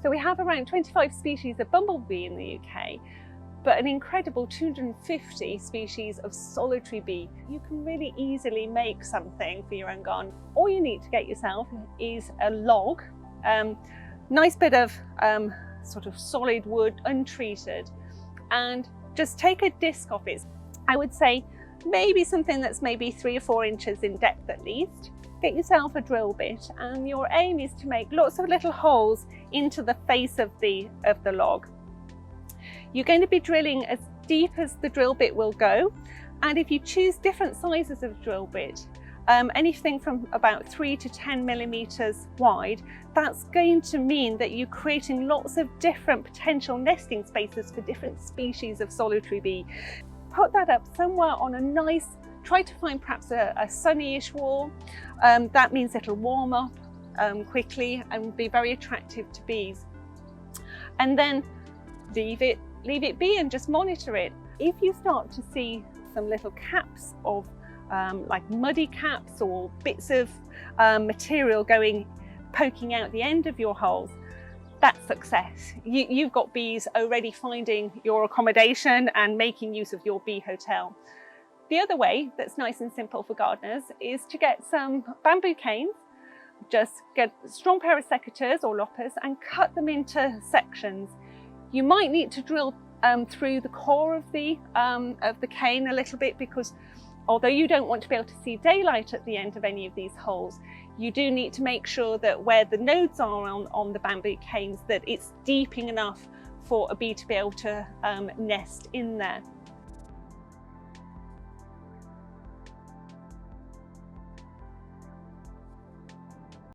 So we have around 25 species of bumblebee in the UK, but an incredible 250 species of solitary bee. You can really easily make something for your own garden. All you need to get yourself is a log, nice bit of sort of solid wood, untreated, and just take a disc off it. I would say maybe something that's maybe 3 or 4 inches in depth at least. Get yourself a drill bit, and your aim is to make lots of little holes into the face of the log. You're going to be drilling as deep as the drill bit will go, and if you choose different sizes of drill bit, anything from about 3 to 10 millimeters wide, that's going to mean that you're creating lots of different potential nesting spaces for different species of solitary bee. Put that up somewhere on a nice, try to find perhaps a sunny-ish wall. That means it'll warm up quickly and be very attractive to bees. And then leave it be and just monitor it. If you start to see some little caps of like muddy caps or bits of material poking out the end of your holes, that's success. You've got bees already finding your accommodation and making use of your bee hotel. The other way that's nice and simple for gardeners is to get some bamboo canes. Just get a strong pair of secateurs or loppers and cut them into sections. You might need to drill through the core of the cane a little bit, because although you don't want to be able to see daylight at the end of any of these holes, you do need to make sure that where the nodes are on the bamboo canes, that it's deep enough for a bee to be able to nest in there.